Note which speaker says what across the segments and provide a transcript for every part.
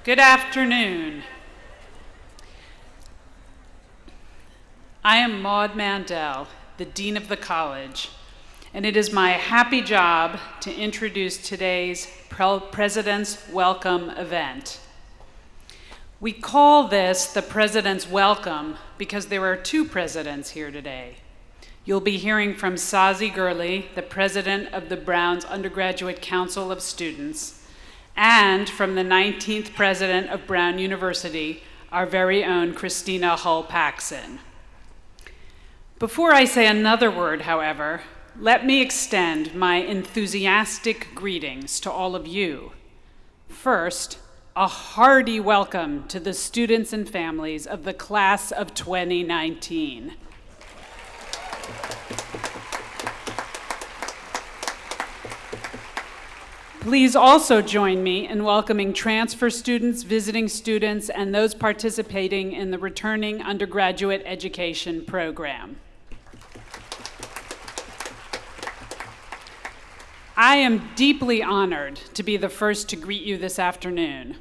Speaker 1: Good afternoon. I am Maude Mandel, the Dean of the College, and it is my happy job to introduce today's President's Welcome event. We call this the President's Welcome because there are two presidents here today. You'll be hearing from Sazi Gurley, the president of the Brown's Undergraduate Council of Students, and from the 19th president of Brown University, our very own Christina Paxson. Before I say another word, however, let me extend my enthusiastic greetings to all of you. First, a hearty welcome to the students and families of the class of 2019. Please also join me in welcoming transfer students, visiting students, and those participating in the returning undergraduate education program. I am deeply honored to be the first to greet you this afternoon.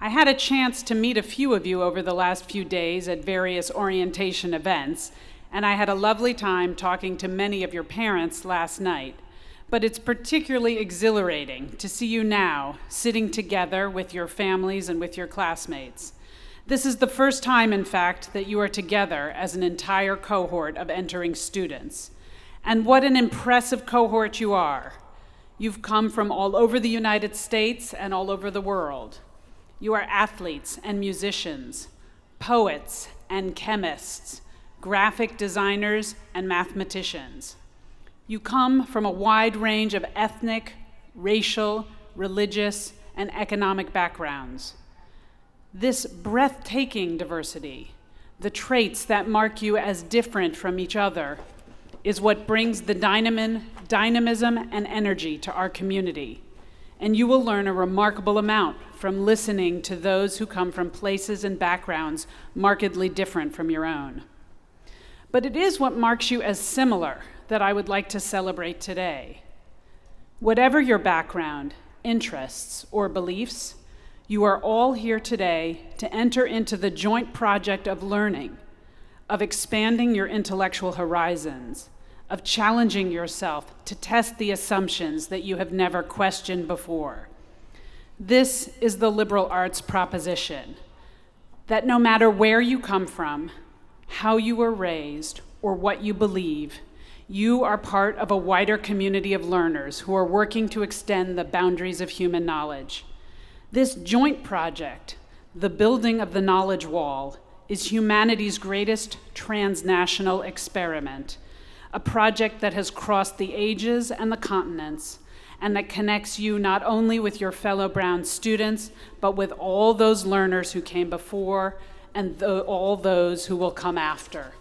Speaker 1: I had a chance to meet a few of you over the last few days at various orientation events, and I had a lovely time talking to many of your parents last night. But it's particularly exhilarating to see you now sitting together with your families and with your classmates. This is the first time, in fact, that you are together as an entire cohort of entering students. And what an impressive cohort you are. You've come from all over the United States and all over the world. You are athletes and musicians, poets and chemists, graphic designers and mathematicians. You come from a wide range of ethnic, racial, religious, and economic backgrounds. This breathtaking diversity, the traits that mark you as different from each other, is what brings the dynamism and energy to our community. And you will learn a remarkable amount from listening to those who come from places and backgrounds markedly different from your own. But it is what marks you as similar that I would like to celebrate today. Whatever your background, interests, or beliefs, you are all here today to enter into the joint project of learning, of expanding your intellectual horizons, of challenging yourself to test the assumptions that you have never questioned before. This is the liberal arts proposition, that no matter where you come from, how you were raised, or what you believe, you are part of a wider community of learners who are working to extend the boundaries of human knowledge. This joint project, the building of the knowledge wall, is humanity's greatest transnational experiment, a project that has crossed the ages and the continents, and that connects you not only with your fellow Brown students, but with all those learners who came before and all those who will come after.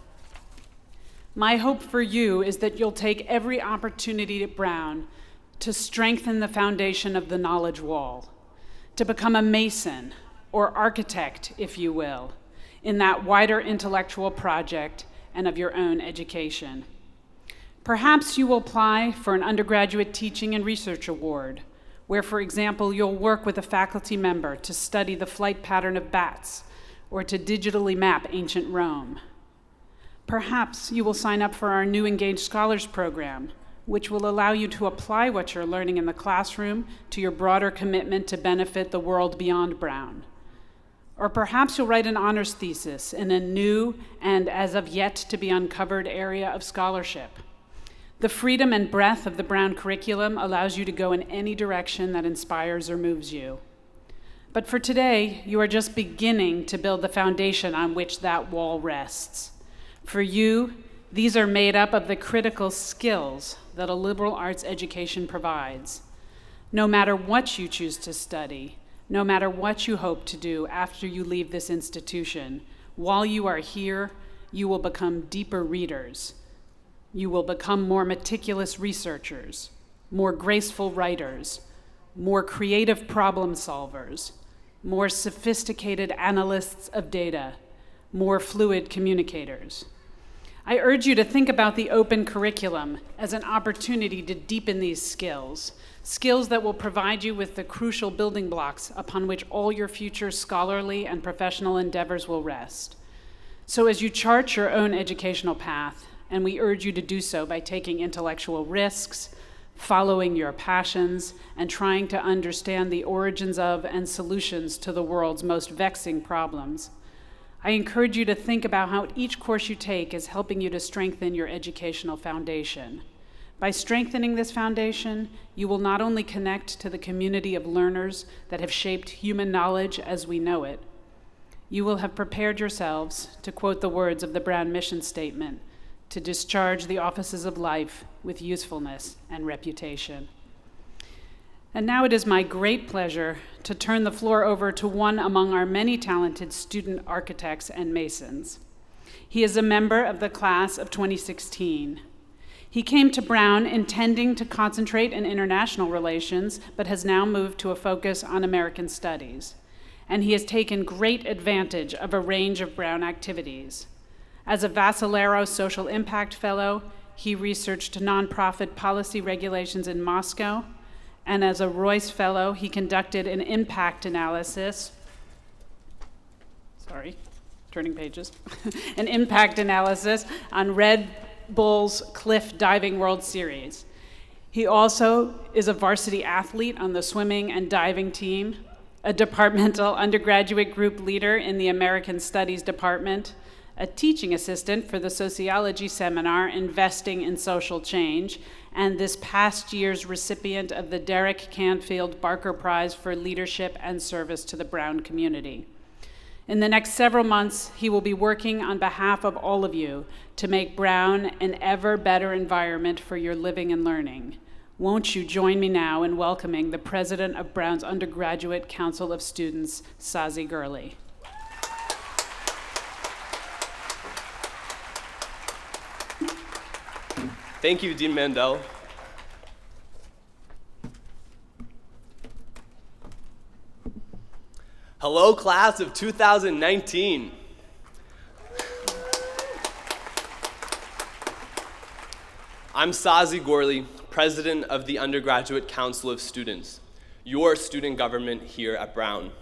Speaker 1: My hope for you is that you'll take every opportunity at Brown to strengthen the foundation of the knowledge wall, to become a mason or architect, if you will, in that wider intellectual project and of your own education. Perhaps you will apply for an undergraduate teaching and research award, where, for example, you'll work with a faculty member to study the flight pattern of bats or to digitally map ancient Rome. Perhaps you will sign up for our new Engaged Scholars program, which will allow you to apply what you're learning in the classroom to your broader commitment to benefit the world beyond Brown. Or perhaps you'll write an honors thesis in a new and as of yet to be uncovered area of scholarship. The freedom and breadth of the Brown curriculum allows you to go in any direction that inspires or moves you. But for today, you are just beginning to build the foundation on which that wall rests. For you, these are made up of the critical skills that a liberal arts education provides. No matter what you choose to study, no matter what you hope to do after you leave this institution, while you are here, you will become deeper readers. You will become more meticulous researchers, more graceful writers, more creative problem solvers, more sophisticated analysts of data, more fluid communicators. I urge you to think about the open curriculum as an opportunity to deepen these skills, skills that will provide you with the crucial building blocks upon which all your future scholarly and professional endeavors will rest. So as you chart your own educational path, and we urge you to do so by taking intellectual risks, following your passions, and trying to understand the origins of and solutions to the world's most vexing problems, I encourage you to think about how each course you take is helping you to strengthen your educational foundation. By strengthening this foundation, you will not only connect to the community of learners that have shaped human knowledge as we know it, you will have prepared yourselves, to quote the words of the Brown mission statement, to discharge the offices of life with usefulness and reputation. And now it is my great pleasure to turn the floor over to one among our many talented student architects and masons. He is a member of the class of 2016. He came to Brown intending to concentrate in international relations, but has now moved to a focus on American studies. And he has taken great advantage of a range of Brown activities. As a Vassalaro Social Impact Fellow, he researched nonprofit policy regulations in Moscow, and as a Royce Fellow, he conducted an impact analysis, an impact analysis on Red Bull's Cliff Diving World Series. He also is a varsity athlete on the swimming and diving team, a departmental undergraduate group leader in the American Studies Department, a teaching assistant for the sociology seminar Investing in Social Change, and this past year's recipient of the Derek Canfield Barker Prize for Leadership and Service to the Brown community. In the next several months, he will be working on behalf of all of you to make Brown an ever better environment for your living and learning. Won't you join me now in welcoming the president of Brown's Undergraduate Council of Students, Sazi Gurley.
Speaker 2: Thank you, Dean Mandel. Hello, class of 2019. I'm Sazi Gurley, president of the Undergraduate Council of Students, your student government here at Brown.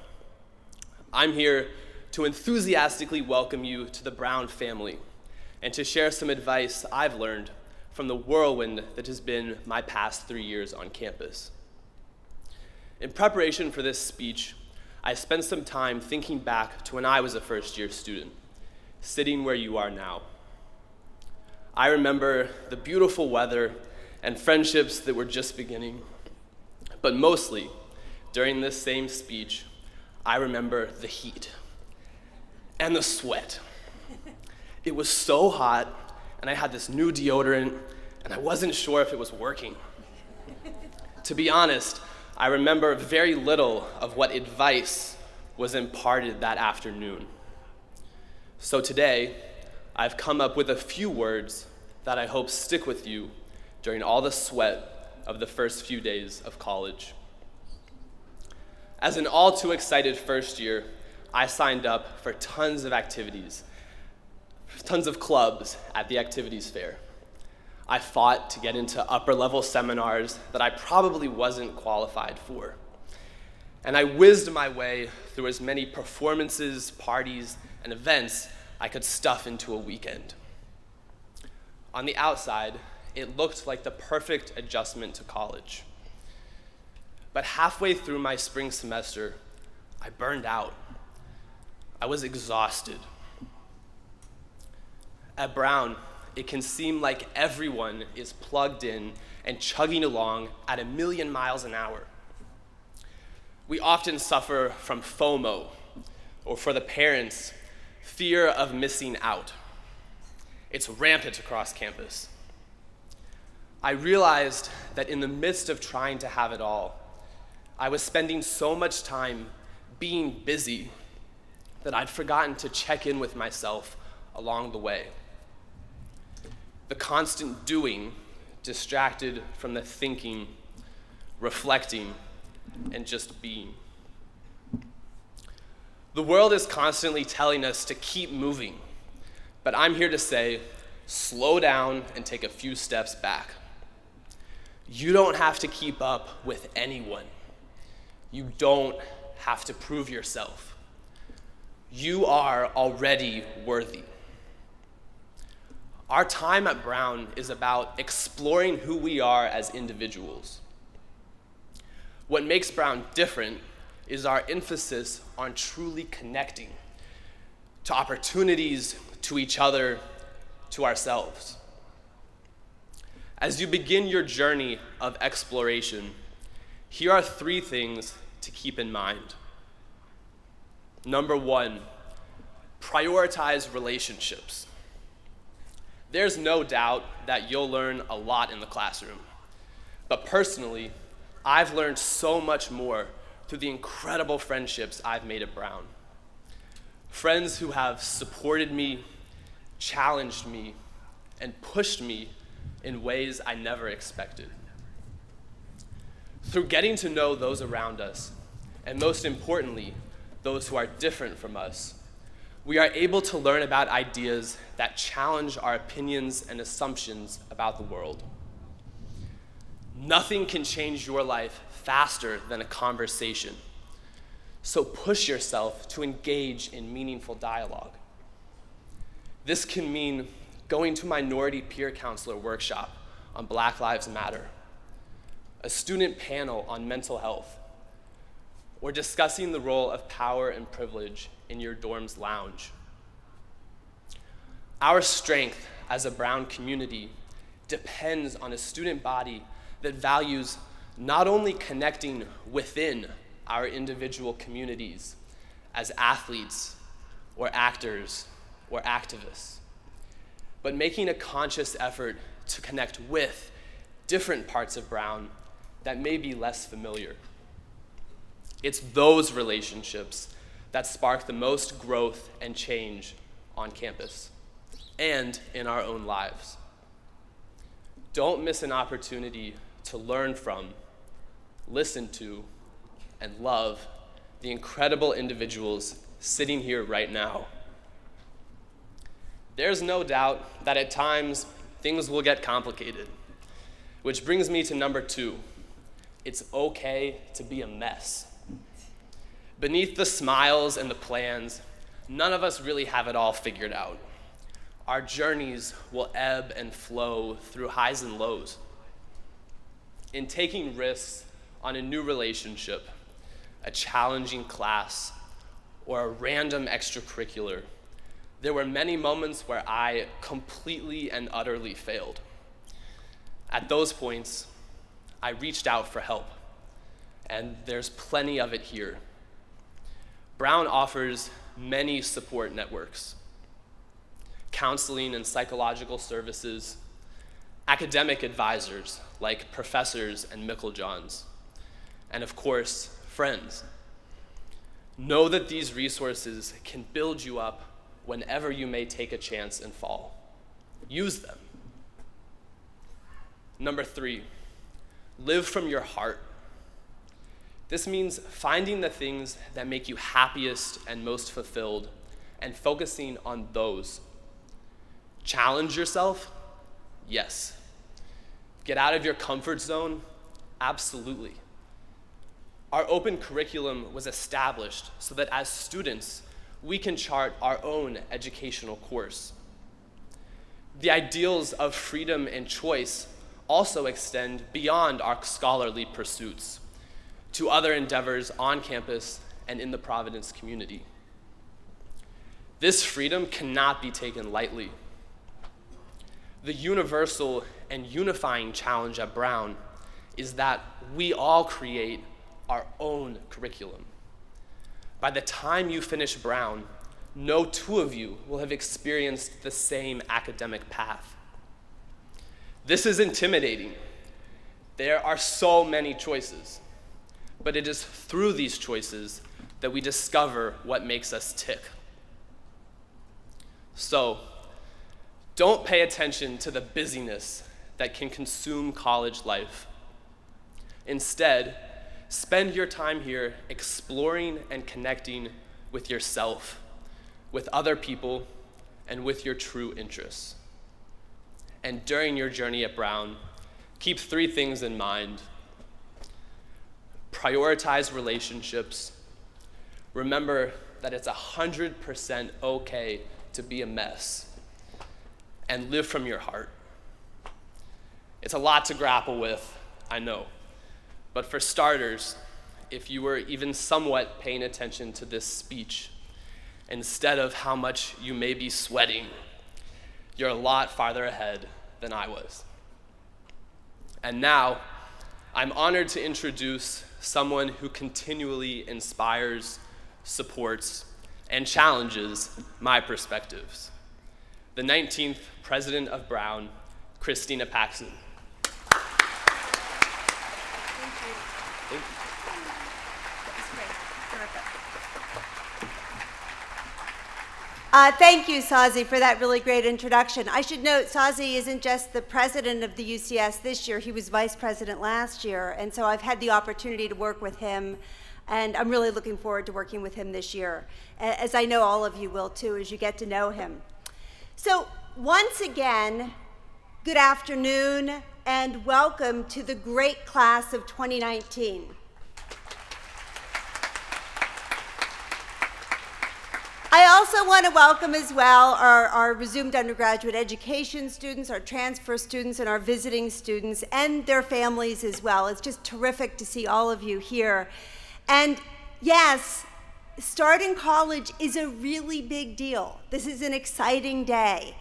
Speaker 2: I'm here to enthusiastically welcome you to the Brown family and to share some advice I've learned from the whirlwind that has been my past 3 years on campus. In preparation for this speech, I spent some time thinking back to when I was a first-year student, sitting where you are now. I remember the beautiful weather and friendships that were just beginning, but mostly, during this same speech, I remember the heat and the sweat. It was so hot, and I had this new deodorant, and I wasn't sure if it was working. To be honest, I remember very little of what advice was imparted that afternoon. So today, I've come up with a few words that I hope stick with you during all the sweat of the first few days of college. As an all too excited first year, I signed up for tons of activities, tons of clubs at the activities fair. I fought to get into upper level seminars that I probably wasn't qualified for. And I whizzed my way through as many performances, parties, and events I could stuff into a weekend. On the outside, it looked like the perfect adjustment to college. But halfway through my spring semester, I burned out. I was exhausted. At Brown, it can seem like everyone is plugged in and chugging along at 1,000,000 miles an hour. We often suffer from FOMO, or for the parents, fear of missing out. It's rampant across campus. I realized that in the midst of trying to have it all, I was spending so much time being busy that I'd forgotten to check in with myself along the way. The constant doing distracted from the thinking, reflecting, and just being. The world is constantly telling us to keep moving, but I'm here to say slow down and take a few steps back. You don't have to keep up with anyone. You don't have to prove yourself. You are already worthy. Our time at Brown is about exploring who we are as individuals. What makes Brown different is our emphasis on truly connecting to opportunities, to each other, to ourselves. As you begin your journey of exploration, here are 3 things to keep in mind. Number 1, prioritize relationships. There's no doubt that you'll learn a lot in the classroom, but personally, I've learned so much more through the incredible friendships I've made at Brown. Friends who have supported me, challenged me, and pushed me in ways I never expected. Through getting to know those around us, and most importantly, those who are different from us, we are able to learn about ideas that challenge our opinions and assumptions about the world. Nothing can change your life faster than a conversation, so push yourself to engage in meaningful dialogue. This can mean going to a minority peer counselor workshop on Black Lives Matter, a student panel on mental health, or discussing the role of power and privilege in your dorm's lounge. Our strength as a Brown community depends on a student body that values not only connecting within our individual communities as athletes or actors or activists, but making a conscious effort to connect with different parts of Brown that may be less familiar. It's those relationships that spark the most growth and change on campus and in our own lives. Don't miss an opportunity to learn from, listen to, and love the incredible individuals sitting here right now. There's no doubt that at times things will get complicated, which brings me to number 2. It's okay to be a mess. Beneath the smiles and the plans, none of us really have it all figured out. Our journeys will ebb and flow through highs and lows. In taking risks on a new relationship, a challenging class, or a random extracurricular, there were many moments where I completely and utterly failed. At those points, I reached out for help, and there's plenty of it here. Brown offers many support networks: counseling and psychological services, academic advisors like professors and Micklejohns, and of course, friends. Know that these resources can build you up whenever you may take a chance and fall. Use them. Number 3, live from your heart. This means finding the things that make you happiest and most fulfilled and focusing on those. Challenge yourself? Yes. Get out of your comfort zone? Absolutely. Our open curriculum was established so that as students, we can chart our own educational course. The ideals of freedom and choice also extend beyond our scholarly pursuits to other endeavors on campus and in the Providence community. This freedom cannot be taken lightly. The universal and unifying challenge at Brown is that we all create our own curriculum. By the time you finish Brown, no 2 of you will have experienced the same academic path. This is intimidating. There are so many choices, but it is through these choices that we discover what makes us tick. So, don't pay attention to the busyness that can consume college life. Instead, spend your time here exploring and connecting with yourself, with other people, and with your true interests. And during your journey at Brown, keep 3 things in mind. Prioritize relationships. Remember that it's 100% okay to be a mess. And live from your heart. It's a lot to grapple with, I know. But for starters, if you were even somewhat paying attention to this speech, instead of how much you may be sweating, you're a lot farther ahead than I was. And now, I'm honored to introduce someone who continually inspires, supports, and challenges my perspectives. The 19th President of Brown, Christina Paxson.
Speaker 3: Thank you. That was great. Terrific. Thank you, Sazi, for that really great introduction. I should note, Sazi isn't just the president of the UCS this year, he was vice president last year, and so I've had the opportunity to work with him, and I'm really looking forward to working with him this year, as I know all of you will too, as you get to know him. So, once again, good afternoon, and welcome to the great class of 2019. I also want to welcome as well our resumed undergraduate education students, our transfer students, and our visiting students, and their families as well. It's just terrific to see all of you here. And yes, starting college is a really big deal. This is an exciting day.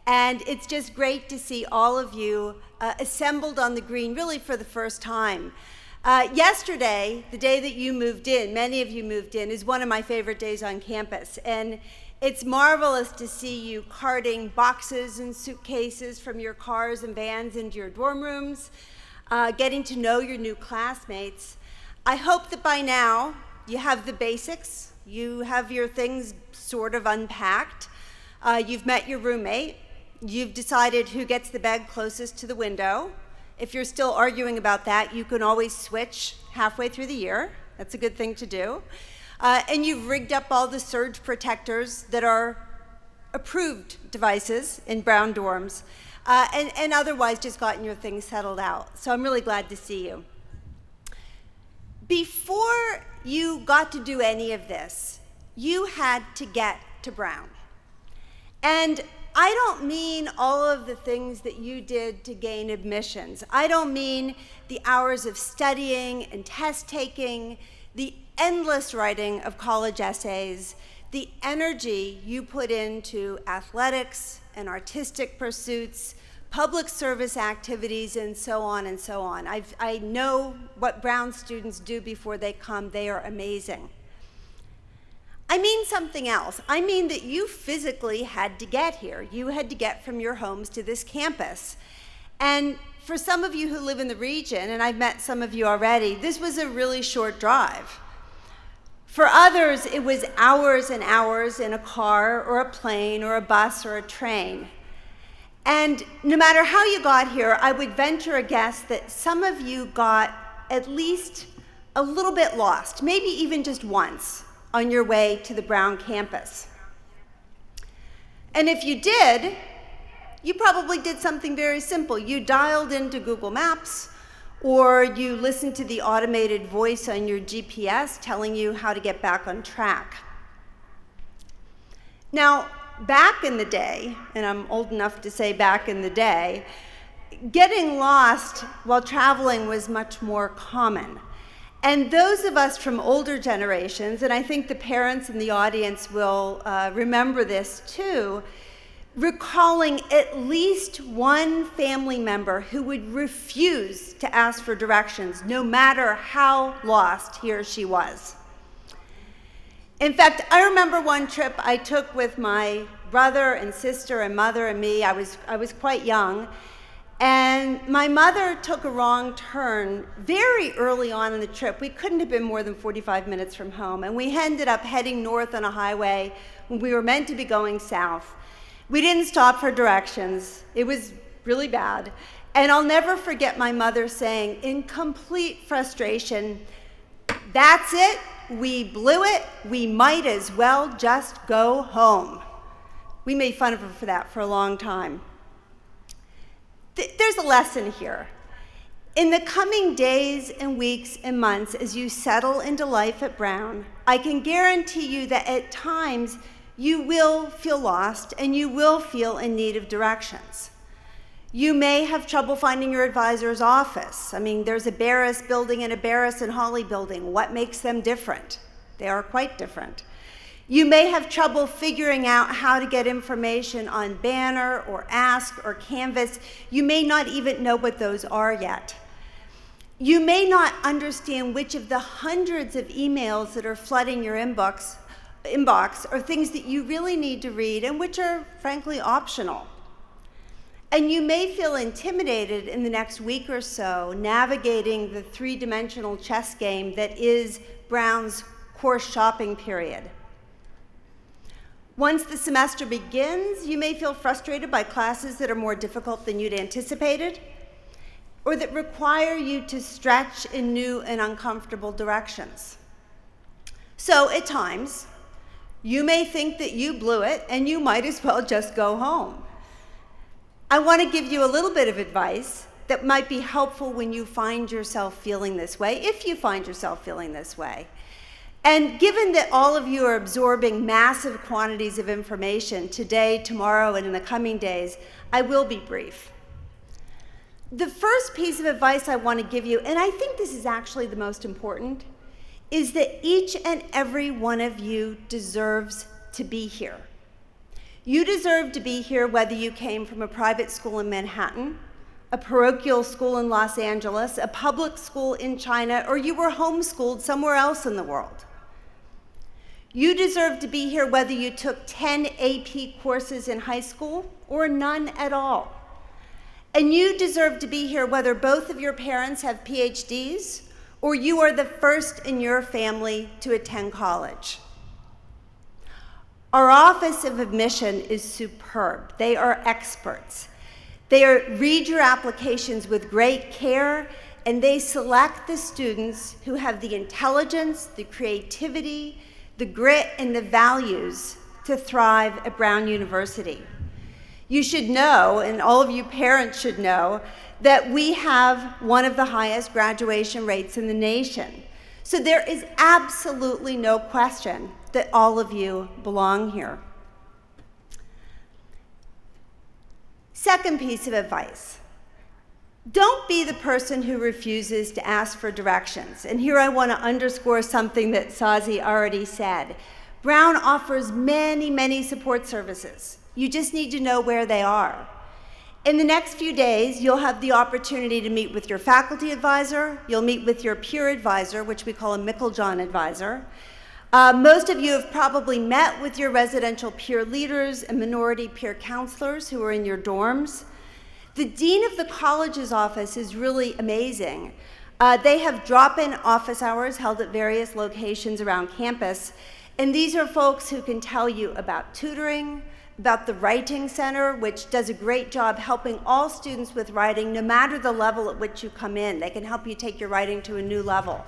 Speaker 3: And it's just great to see all of you assembled on the green, really for the first time. Yesterday, the day that you moved in, many of you moved in, is one of my favorite days on campus. And it's marvelous to see you carting boxes and suitcases from your cars and vans into your dorm rooms, getting to know your new classmates. I hope that by now you have the basics, you have your things sort of unpacked, you've met your roommate, you've decided who gets the bed closest to the window. If you're still arguing about that, you can always switch halfway through the year. That's a good thing to do. And you've rigged up all the surge protectors that are approved devices in Brown dorms, and otherwise just gotten your things settled out. So I'm really glad to see you. Before you got to do any of this, you had to get to Brown. And I don't mean all of the things that you did to gain admissions. I don't mean the hours of studying and test taking, the endless writing of college essays, the energy you put into athletics and artistic pursuits, public service activities, and so on and so on. I know what Brown students do before they come. They are amazing. I mean something else. I mean that you physically had to get here. You had to get from your homes to this campus. And for some of you who live in the region, and I've met some of you already, this was a really short drive. For others, it was hours and hours in a car or a plane or a bus or a train. And no matter how you got here, I would venture a guess that some of you got at least a little bit lost, maybe even just once, on your way to the Brown campus. And if you did, you probably did something very simple. You dialed into Google Maps, or you listened to the automated voice on your GPS telling you how to get back on track. Now, back in the day, and I'm old enough to say back in the day, getting lost while traveling was much more common. And those of us from older generations, and I think the parents in the audience will remember this too, recalling at least one family member who would refuse to ask for directions, no matter how lost he or she was. In fact, I remember one trip I took with my brother and sister and mother and me. I was quite young. And my mother took a wrong turn very early on in the trip. We couldn't have been more than 45 minutes from home. And we ended up heading north on a highway when we were meant to be going south. We didn't stop for directions. It was really bad. And I'll never forget my mother saying, in complete frustration, "That's it, we blew it, we might as well just go home." We made fun of her for that for a long time. There's a lesson here. In the coming days and weeks and months as you settle into life at Brown, I can guarantee you that at times you will feel lost and you will feel in need of directions. You may have trouble finding your advisor's office. I mean, there's a Barris building and a Barris and Hawley building. What makes them different? They are quite different. You may have trouble figuring out how to get information on Banner or Ask or Canvas. You may not even know what those are yet. You may not understand which of the hundreds of emails that are flooding your inbox are things that you really need to read and which are, frankly, optional. And you may feel intimidated in the next week or so navigating the three-dimensional chess game that is Brown's course shopping period. Once the semester begins, you may feel frustrated by classes that are more difficult than you'd anticipated, or that require you to stretch in new and uncomfortable directions. So at times, you may think that you blew it and you might as well just go home. I want to give you a little bit of advice that might be helpful when you find yourself feeling this way, if you find yourself feeling this way. And given that all of you are absorbing massive quantities of information today, tomorrow, and in the coming days, I will be brief. The first piece of advice I want to give you, and I think this is actually the most important, is that each and every one of you deserves to be here. You deserve to be here whether you came from a private school in Manhattan, a parochial school in Los Angeles, a public school in China, or you were homeschooled somewhere else in the world. You deserve to be here whether you took 10 AP courses in high school or none at all. And you deserve to be here whether both of your parents have PhDs or you are the first in your family to attend college. Our Office of Admission is superb. They are experts. They read your applications with great care, and they select the students who have the intelligence, the creativity, the grit, and the values to thrive at Brown University. You should know, and all of you parents should know, that we have one of the highest graduation rates in the nation. So there is absolutely no question that all of you belong here. Second piece of advice. Don't be the person who refuses to ask for directions. And here I want to underscore something that Sazi already said. Brown offers many, many support services. You just need to know where they are. In the next few days, you'll have the opportunity to meet with your faculty advisor. You'll meet with your peer advisor, which we call a Micklejohn advisor. Most of you have probably met with your residential peer leaders and minority peer counselors who are in your dorms. The dean of the college's office is really amazing. They have drop-in office hours held at various locations around campus, and these are folks who can tell you about tutoring, about the Writing Center, which does a great job helping all students with writing, no matter the level at which you come in. They can help you take your writing to a new level.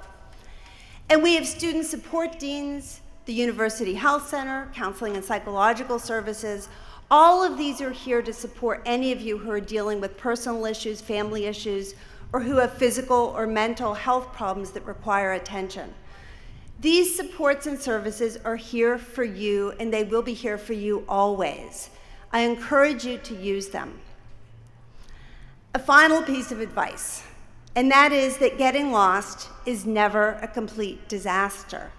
Speaker 3: And we have student support deans, the University Health Center, counseling and psychological services. All of these are here to support any of you who are dealing with personal issues, family issues, or who have physical or mental health problems that require attention. These supports and services are here for you, and they will be here for you always. I encourage you to use them. A final piece of advice, and that is that getting lost is never a complete disaster.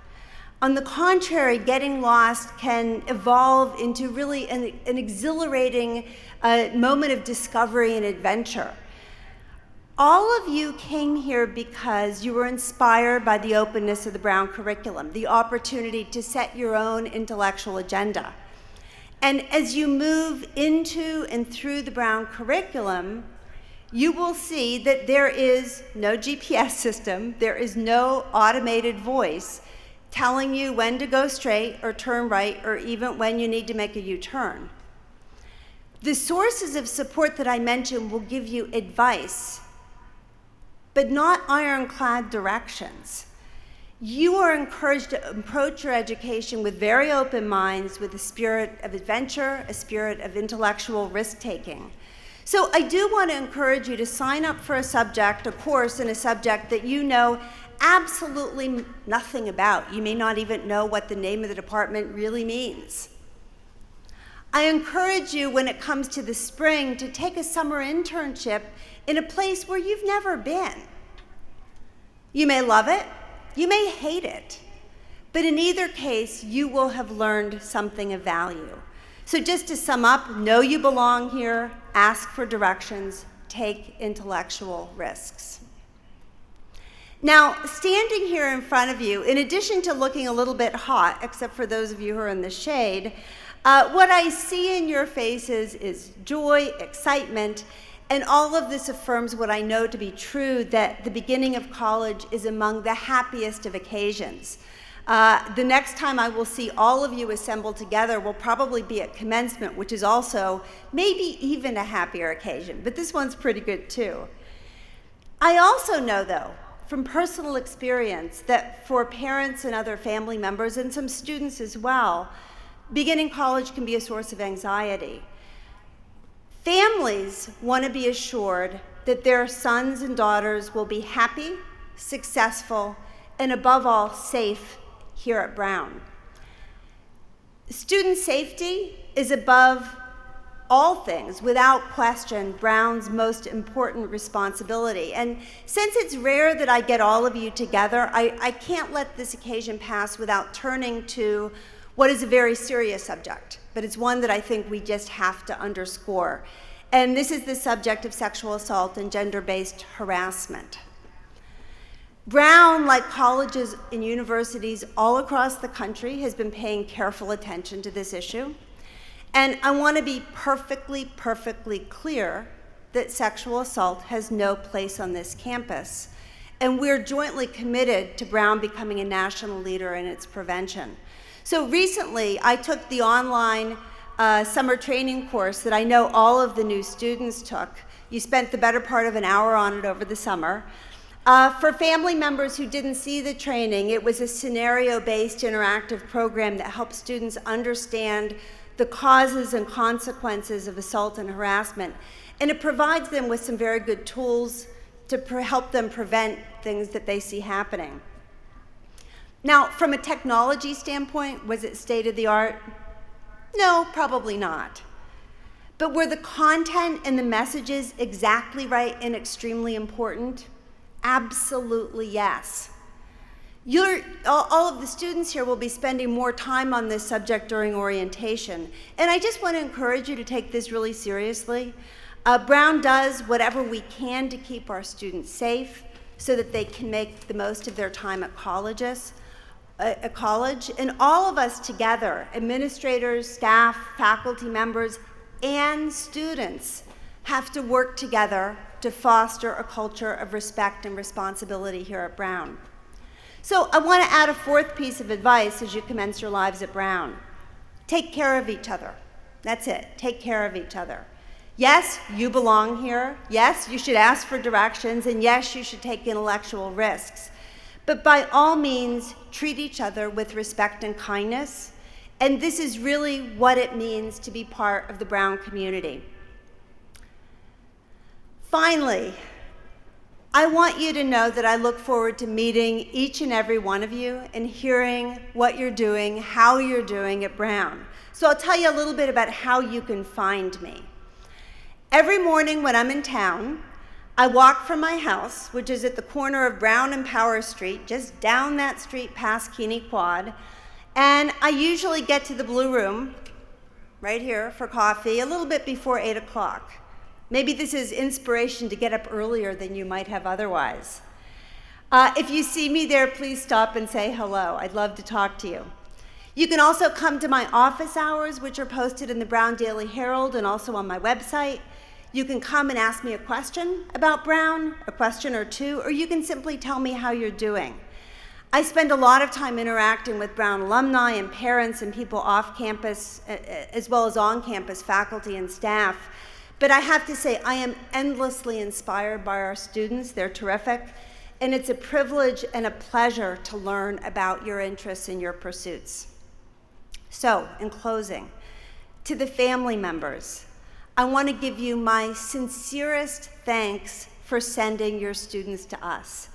Speaker 3: On the contrary, getting lost can evolve into really an exhilarating moment of discovery and adventure. All of you came here because you were inspired by the openness of the Brown curriculum, the opportunity to set your own intellectual agenda. And as you move into and through the Brown curriculum, you will see that there is no GPS system, there is no automated voice telling you when to go straight or turn right, or even when you need to make a U-turn. The sources of support that I mentioned will give you advice, but not ironclad directions. You are encouraged to approach your education with very open minds, with a spirit of adventure, a spirit of intellectual risk-taking. So I do want to encourage you to sign up for a course in a subject that you know absolutely nothing about. You may not even know what the name of the department really means. I encourage you, when it comes to the spring, to take a summer internship in a place where you've never been. You may love it, you may hate it, but in either case, you will have learned something of value. So just to sum up, know you belong here, ask for directions, take intellectual risks. Now, standing here in front of you, in addition to looking a little bit hot, except for those of you who are in the shade, what I see in your faces is joy, excitement, and all of this affirms what I know to be true, that the beginning of college is among the happiest of occasions. The next time I will see all of you assembled together will probably be at commencement, which is also maybe even a happier occasion, but this one's pretty good too. I also know, though, from personal experience, that for parents and other family members, and some students as well, beginning college can be a source of anxiety. Families want to be assured that their sons and daughters will be happy, successful, and above all, safe here at Brown. Student safety is above all things, without question, Brown's most important responsibility. And since it's rare that I get all of you together, I can't let this occasion pass without turning to what is a very serious subject, but it's one that I think we just have to underscore. And this is the subject of sexual assault and gender-based harassment. Brown, like colleges and universities all across the country, has been paying careful attention to this issue. And I want to be perfectly clear that sexual assault has no place on this campus. And we're jointly committed to Brown becoming a national leader in its prevention. So recently, I took the online summer training course that I know all of the new students took. You spent the better part of an hour on it over the summer. For family members who didn't see the training, it was a scenario-based interactive program that helps students understand the causes and consequences of assault and harassment. And it provides them with some very good tools to help them prevent things that they see happening. Now, from a technology standpoint, was it state of the art? No, probably not. But were the content and the messages exactly right and extremely important? Absolutely yes. All of the students here will be spending more time on this subject during orientation. And I just want to encourage you to take this really seriously. Brown does whatever we can to keep our students safe so that they can make the most of their time at college. And all of us together, administrators, staff, faculty members, and students, have to work together to foster a culture of respect and responsibility here at Brown. So I want to add a fourth piece of advice as you commence your lives at Brown. Take care of each other. That's it. Take care of each other. Yes, you belong here. Yes, you should ask for directions. And yes, you should take intellectual risks. But by all means, treat each other with respect and kindness. And this is really what it means to be part of the Brown community. Finally, I want you to know that I look forward to meeting each and every one of you and hearing what you're doing, how you're doing at Brown. So I'll tell you a little bit about how you can find me. Every morning when I'm in town, I walk from my house, which is at the corner of Brown and Power Street, just down that street past Keeney Quad, and I usually get to the Blue Room right here for coffee a little bit before 8 o'clock. Maybe this is inspiration to get up earlier than you might have otherwise. If you see me there, please stop and say hello. I'd love to talk to you. You can also come to my office hours, which are posted in the Brown Daily Herald and also on my website. You can come and ask me a question about Brown, a question or two, or you can simply tell me how you're doing. I spend a lot of time interacting with Brown alumni and parents and people off campus, as well as on campus faculty and staff. But I have to say, I am endlessly inspired by our students. They're terrific. And it's a privilege and a pleasure to learn about your interests and your pursuits. So, in closing, to the family members, I want to give you my sincerest thanks for sending your students to us.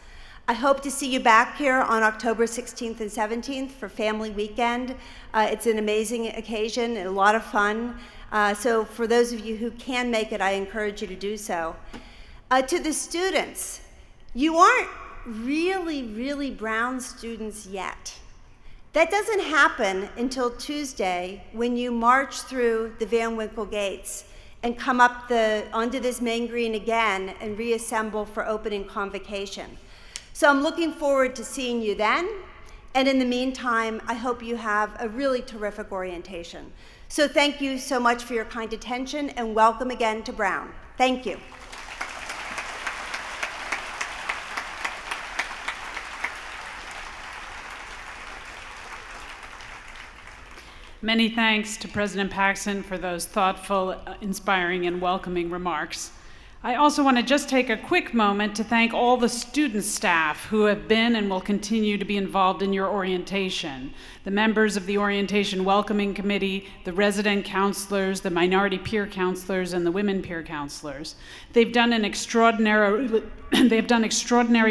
Speaker 3: I hope to see you back here on October 16th and 17th for Family Weekend. It's an amazing occasion and a lot of fun. So for those of you who can make it, I encourage you to do so. To the students, you aren't really Brown students yet. That doesn't happen until Tuesday when you march through the Van Winkle gates and come up onto this main green again and reassemble for opening convocation. So I'm looking forward to seeing you then. And in the meantime, I hope you have a really terrific orientation. So thank you so much for your kind attention and welcome again to Brown. Thank you.
Speaker 1: Many thanks to President Paxson for those thoughtful, inspiring, and welcoming remarks. I also want to just take a quick moment to thank all the student staff who have been and will continue to be involved in your orientation. The members of the Orientation Welcoming Committee, the resident counselors, the minority peer counselors, and the women peer counselors. They've done extraordinary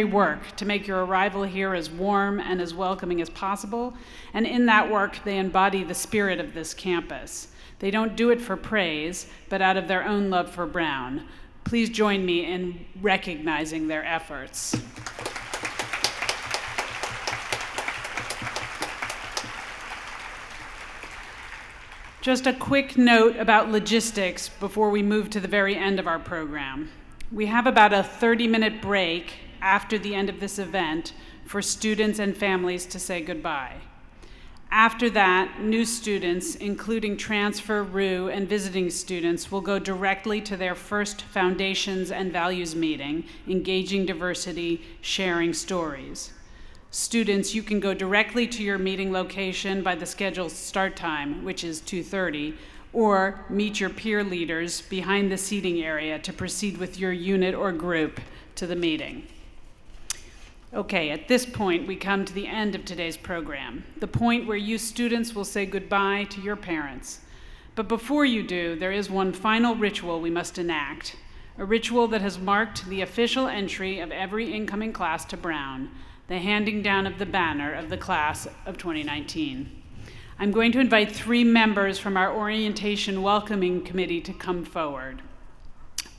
Speaker 1: work to make your arrival here as warm and as welcoming as possible, and in that work, they embody the spirit of this campus. They don't do it for praise, but out of their own love for Brown. Please join me in recognizing their efforts. Just a quick note about logistics before we move to the very end of our program. We have about a 30-minute break after the end of this event for students and families to say goodbye. After that, new students, including transfer, RU, and visiting students, will go directly to their first Foundations and Values meeting, engaging diversity, sharing stories. Students, you can go directly to your meeting location by the scheduled start time, which is 2:30, or meet your peer leaders behind the seating area to proceed with your unit or group to the meeting. Okay, at this point, we come to the end of today's program, the point where you students will say goodbye to your parents. But before you do, there is one final ritual we must enact, a ritual that has marked the official entry of every incoming class to Brown, the handing down of the banner of the class of 2019. I'm going to invite 3 members from our Orientation Welcoming Committee to come forward.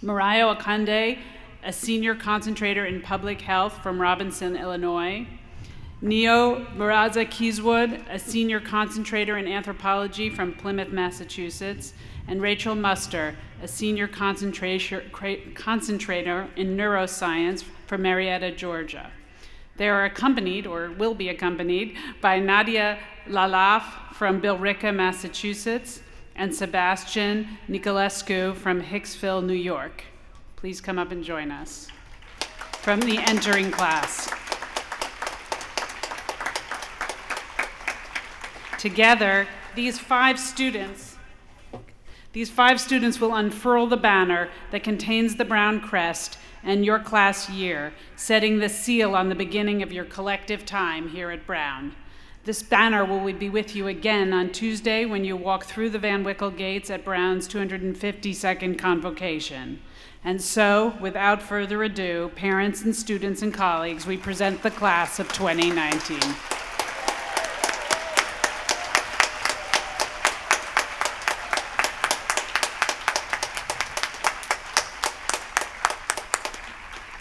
Speaker 1: Mariah Okande, a senior concentrator in public health from Robinson, Illinois. Neo Muraza Keyswood, a senior concentrator in anthropology from Plymouth, Massachusetts. And Rachel Muster, a senior concentrator in neuroscience from Marietta, Georgia. They are accompanied, or will be accompanied, by Nadia Lalaf from Billerica, Massachusetts, and Sebastian Nicolescu from Hicksville, New York. Please come up and join us from the entering class. Together, these five students will unfurl the banner that contains the Brown crest and your class year, setting the seal on the beginning of your collective time here at Brown. This banner will be with you again on Tuesday when you walk through the Van Wickle gates at Brown's 252nd convocation. And so, without further ado, parents and students and colleagues, we present the class of 2019.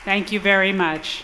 Speaker 1: Thank you very much.